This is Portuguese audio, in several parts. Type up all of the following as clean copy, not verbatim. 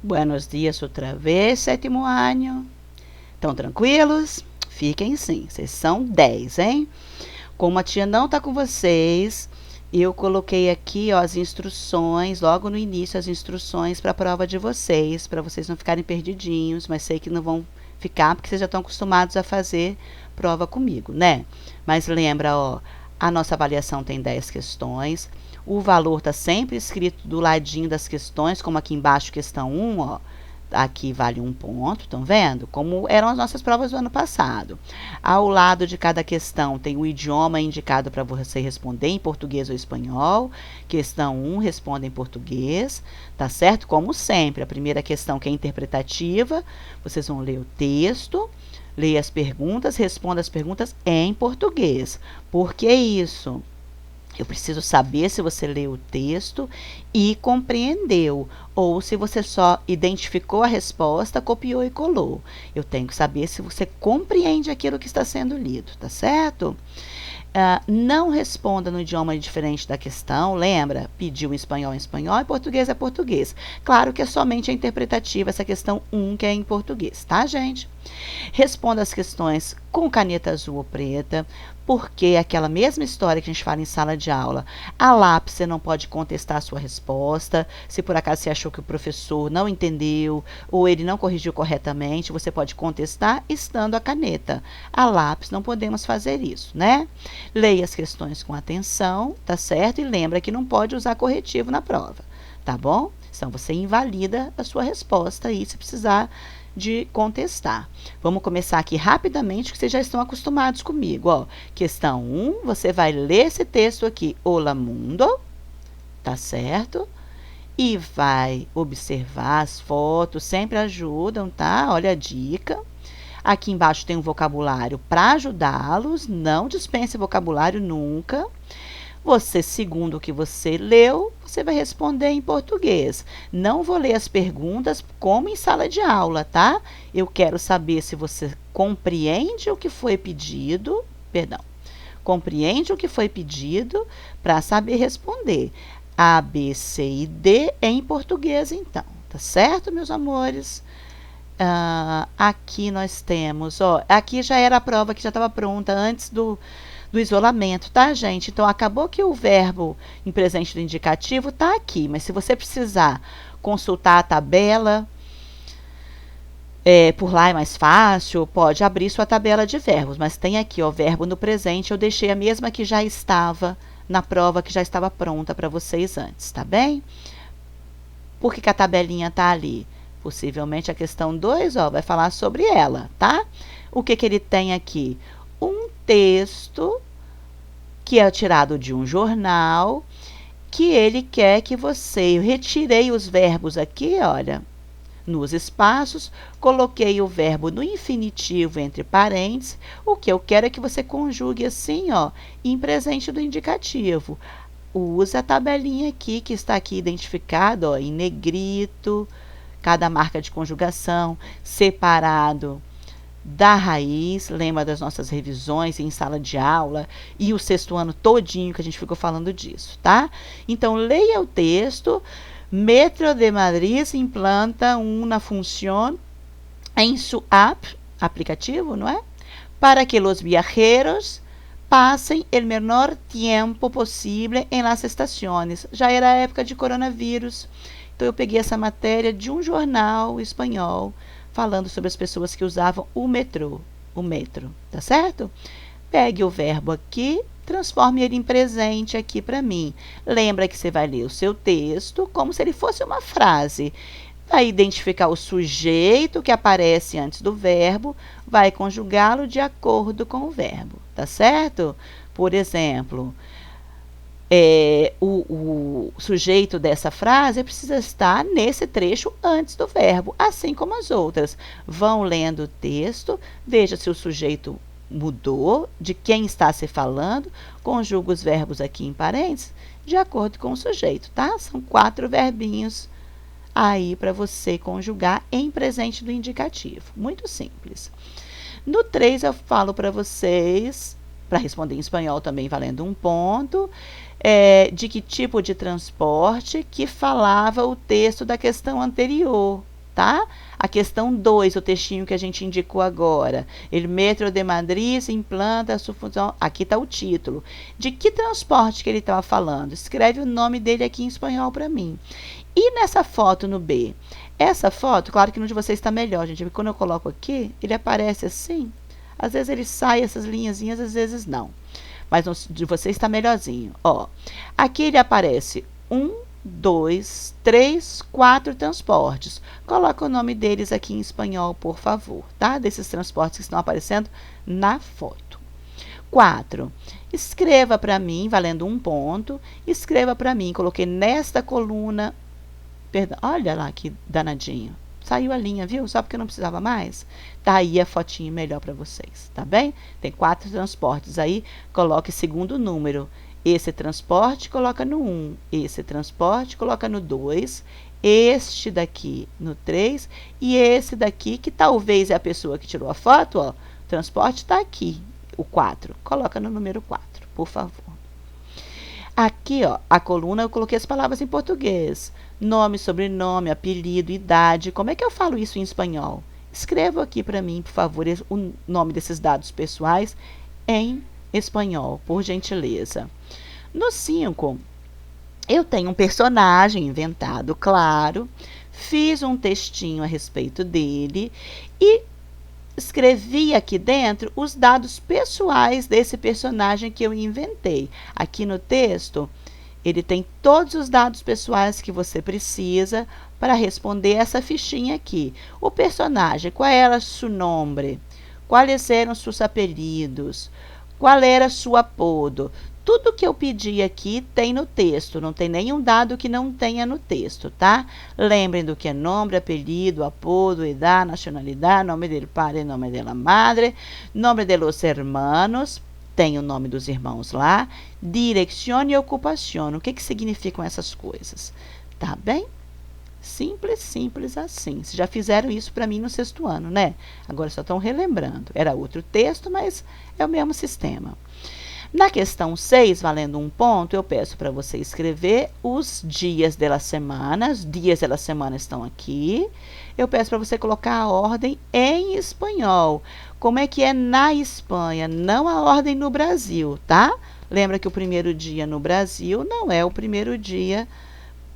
Buenos dias outra vez, sétimo ano. Estão tranquilos? Fiquem sim, vocês são 10, hein? Como a tia não tá com vocês, eu coloquei aqui, ó, as instruções, logo no início, as instruções para a prova de vocês, para vocês não ficarem perdidinhos, mas sei que não vão ficar, porque vocês já estão acostumados a fazer prova comigo, né? Mas lembra, ó, a nossa avaliação tem 10 questões, o valor está sempre escrito do ladinho das questões, como aqui embaixo, questão 1, ó. Aqui vale 1 ponto, estão vendo? Como eram as nossas provas do ano passado. Ao lado de cada questão tem o idioma indicado para você responder em português ou espanhol. Questão 1, responda em português, tá certo? Como sempre, a primeira questão que é interpretativa, vocês vão ler o texto, ler as perguntas, responda as perguntas em português. Por que isso? Eu preciso saber se você leu o texto e compreendeu, ou se você só identificou a resposta, copiou e colou. Eu tenho que saber se você compreende aquilo que está sendo lido, tá certo? Não responda no idioma diferente da questão, lembra? Pediu em espanhol e português é português. Claro que é somente a interpretativa, essa questão 1 que é em português, tá, gente? Responda as questões com caneta azul ou preta, porque é aquela mesma história que a gente fala em sala de aula. A lápis você não pode contestar a sua resposta. Se por acaso você achou que o professor não entendeu ou ele não corrigiu corretamente, você pode contestar estando a caneta. A lápis não podemos fazer isso, né? Leia as questões com atenção, tá certo? E lembra que não pode usar corretivo na prova, tá bom? Então você invalida a sua resposta aí se precisar de contestar. Vamos começar aqui rapidamente, que vocês já estão acostumados comigo, ó. Questão 1, você vai ler esse texto aqui, Hola Mundo, tá certo? E vai observar as fotos, sempre ajudam, tá? Olha a dica. Aqui embaixo tem um vocabulário para ajudá-los, não dispense vocabulário nunca. Você, segundo o que você leu, você vai responder em português. Não vou ler as perguntas como em sala de aula, tá? Eu quero saber se você compreende o que foi pedido, compreende o que foi pedido para saber responder. A, B, C e D é em português, então, tá certo, meus amores? Aqui nós temos, ó, aqui já era a prova que já estava pronta antes do isolamento, tá, gente? Então, acabou que o verbo em presente do indicativo tá aqui, mas se você precisar consultar a tabela, por lá é mais fácil, pode abrir sua tabela de verbos, mas tem aqui, ó, verbo no presente, eu deixei a mesma que já estava na prova, que já estava pronta para vocês antes, tá bem? Por que a tabelinha tá ali? Possivelmente a questão 2, ó, vai falar sobre ela, tá? O que ele tem aqui? Um texto que é tirado de um jornal, que ele quer que você... Eu retirei os verbos aqui, olha, nos espaços, coloquei o verbo no infinitivo entre parênteses. O que eu quero é que você conjugue assim, ó, em presente do indicativo. Usa a tabelinha aqui, que está aqui identificada, ó, em negrito, cada marca de conjugação, separado da raiz. Lembra das nossas revisões em sala de aula e o sexto ano todinho que a gente ficou falando disso, tá? Então, leia o texto. Metro de Madrid se implanta una función en su app, aplicativo, não é? Para que los viajeros passem o menor tempo possível em las estaciones. Já era a época de coronavírus, então eu peguei essa matéria de um jornal espanhol falando sobre as pessoas que usavam o metro, tá certo? Pegue o verbo aqui, transforme ele em presente aqui para mim. Lembra que você vai ler o seu texto como se ele fosse uma frase. Vai identificar o sujeito que aparece antes do verbo, vai conjugá-lo de acordo com o verbo, tá certo? Por exemplo, o sujeito dessa frase precisa estar nesse trecho antes do verbo, assim como as outras. Vão lendo o texto, veja se o sujeito mudou, de quem está se falando, conjuga os verbos aqui em parênteses, de acordo com o sujeito, tá? São 4 verbinhos aí para você conjugar em presente do indicativo. Muito simples. No 3, eu falo para vocês, para responder em espanhol também valendo 1 ponto, de que tipo de transporte que falava o texto da questão anterior. tá? A questão 2, o textinho que a gente indicou agora. El metro de Madrid implanta a sua função. Aqui está o título. De que transporte que ele estava falando? Escreve o nome dele aqui em espanhol para mim. E nessa foto no B? Essa foto, claro que no de vocês está melhor, gente. Quando eu coloco aqui, ele aparece assim. Às vezes ele sai essas linhazinhas, às vezes não. Mas no de vocês está melhorzinho. Ó, aqui ele aparece 1, 2, 3, 4 transportes. Coloca o nome deles aqui em espanhol, por favor, tá? Desses transportes que estão aparecendo na foto. 4. Escreva para mim, valendo 1 ponto, escreva para mim, coloquei nesta coluna, perdão, olha lá que danadinho. Saiu a linha, viu? Só porque eu não precisava mais. Tá aí a fotinho melhor para vocês, tá bem? Tem 4 transportes aí, coloque segundo número. Esse transporte coloca no 1, esse transporte coloca no 2, este daqui no 3 e esse daqui, que talvez é a pessoa que tirou a foto, ó, o transporte está aqui, o 4, coloca no número 4, por favor. Aqui, ó, a coluna eu coloquei as palavras em português, nome, sobrenome, apelido, idade. Como é que eu falo isso em espanhol? Escreva aqui para mim, por favor, o nome desses dados pessoais em espanhol, por gentileza. No 5, eu tenho um personagem inventado, claro, fiz um textinho a respeito dele e escrevi aqui dentro os dados pessoais desse personagem que eu inventei. Aqui no texto, ele tem todos os dados pessoais que você precisa para responder essa fichinha aqui. O personagem, qual era seu nome? Quais eram seus apelidos? Qual era seu apodo? Tudo que eu pedi aqui tem no texto, não tem nenhum dado que não tenha no texto, tá? Lembrem do que é nome, apelido, apodo, idade, nacionalidade, nome del padre, nome della madre, nome de los hermanos, tem o nome dos irmãos lá, direção e ocupação. O que significam essas coisas? Tá bem? Simples, simples assim. Vocês já fizeram isso para mim no 6º ano, né? Agora só estão relembrando. Era outro texto, mas é o mesmo sistema. Na questão 6, valendo 1 ponto, eu peço para você escrever os dias da semana. Os dias da semana estão aqui. Eu peço para você colocar a ordem em espanhol. Como é que é na Espanha, não a ordem no Brasil, tá? Lembra que o primeiro dia no Brasil não é o primeiro dia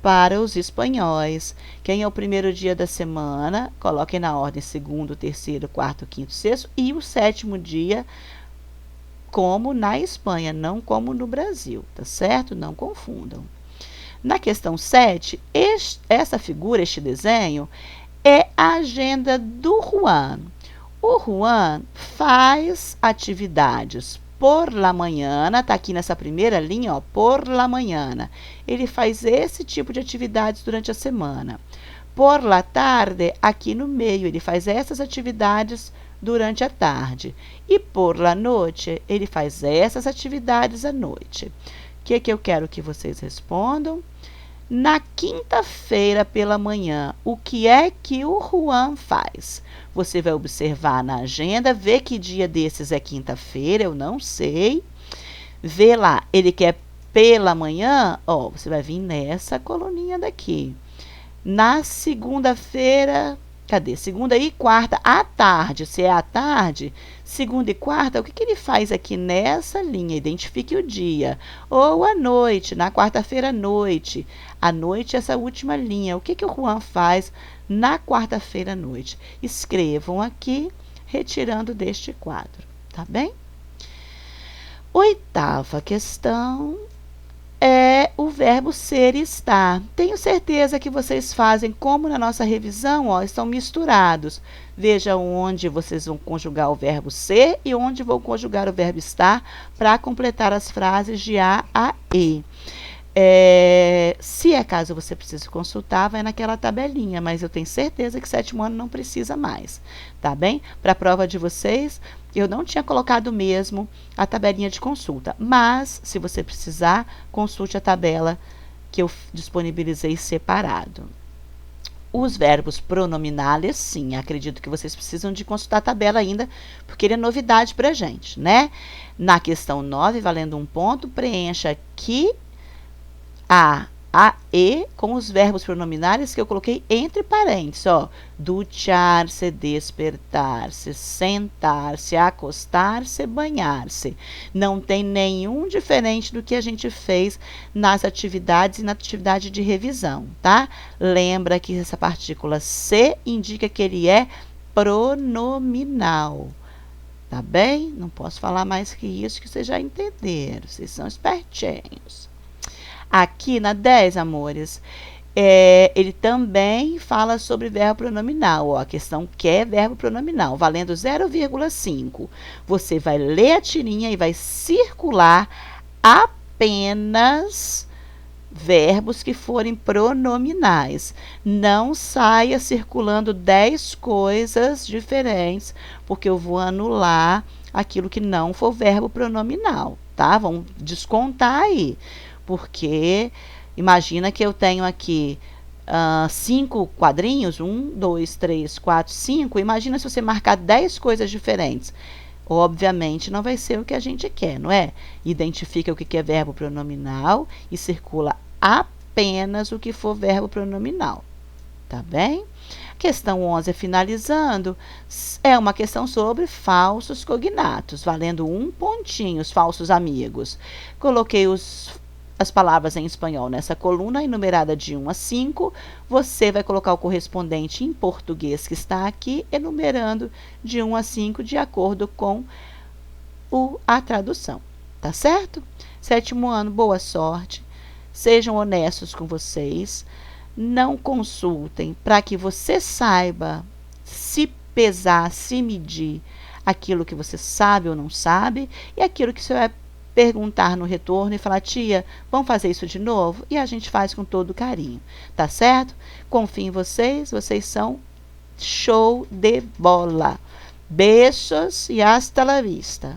para os espanhóis. Quem é o primeiro dia da semana, coloquem na ordem 2º, 3º, 4º, 5º, 6º e o 7º dia como na Espanha, não como no Brasil, tá certo? Não confundam. Na questão 7, essa figura, este desenho, é a agenda do Juan. O Juan faz atividades por la manhã, tá aqui nessa primeira linha, ó, por la manhã. Ele faz esse tipo de atividades durante a semana. Por la tarde, aqui no meio, ele faz essas atividades durante a tarde. E por la noite, ele faz essas atividades à noite. O que eu quero que vocês respondam? Na quinta-feira pela manhã, o que é que o Juan faz? Você vai observar na agenda, ver que dia desses é quinta-feira, eu não sei. Vê lá, ele quer pela manhã, ó, você vai vir nessa coluninha daqui. Na segunda-feira, cadê? Segunda e quarta, à tarde. Se é à tarde, segunda e quarta, o que ele faz aqui nessa linha? Identifique o dia. Ou à noite, na quarta-feira à noite. À noite, essa última linha. O que o Juan faz na quarta-feira à noite? Escrevam aqui, retirando deste quadro, tá bem? 8ª questão é o verbo ser e estar. Tenho certeza que vocês fazem como na nossa revisão, ó, estão misturados. Veja onde vocês vão conjugar o verbo ser e onde vão conjugar o verbo estar para completar as frases de A a E. Se acaso você precise consultar, vai naquela tabelinha, mas eu tenho certeza que 7º ano não precisa mais, tá bem? Para a prova de vocês, eu não tinha colocado mesmo a tabelinha de consulta, mas se você precisar, consulte a tabela que eu disponibilizei separado. Os verbos pronominais, sim, acredito que vocês precisam de consultar a tabela ainda, porque ele é novidade para a gente, né? Na questão 9, valendo 1 ponto, preencha aqui a e com os verbos pronominais que eu coloquei entre parênteses, ó. Duchar-se, despertar-se, sentar-se, acostar-se, banhar-se. Não tem nenhum diferente do que a gente fez nas atividades e na atividade de revisão, tá? Lembra que essa partícula se indica que ele é pronominal. Tá bem? Não posso falar mais que isso, que vocês já entenderam. Vocês são espertinhos. Aqui na 10, amores, ele também fala sobre verbo pronominal. Ó, a questão quer verbo pronominal, valendo 0,5. Você vai ler a tirinha e vai circular apenas verbos que forem pronominais. Não saia circulando 10 coisas diferentes, porque eu vou anular aquilo que não for verbo pronominal, tá? Vamos descontar aí. Porque imagina que eu tenho aqui 5 quadrinhos, 1, 2, 3, 4, 5. Imagina se você marcar 10 coisas diferentes. Obviamente não vai ser o que a gente quer, não é? Identifica o que é verbo pronominal e circula apenas o que for verbo pronominal. Tá bem? Questão 11, finalizando, é uma questão sobre falsos cognatos, valendo 1 pontinho, os falsos amigos. Coloquei as palavras em espanhol nessa coluna, enumerada de 1 a 5, você vai colocar o correspondente em português que está aqui, enumerando de 1 a 5, de acordo com a tradução. Tá certo? 7º ano, boa sorte. Sejam honestos com vocês. Não consultem para que você saiba se pesar, se medir aquilo que você sabe ou não sabe e aquilo que você vai perguntar no retorno e falar, tia, vamos fazer isso de novo? E a gente faz com todo carinho, tá certo? Confio em vocês, vocês são show de bola. Beijos e hasta la vista.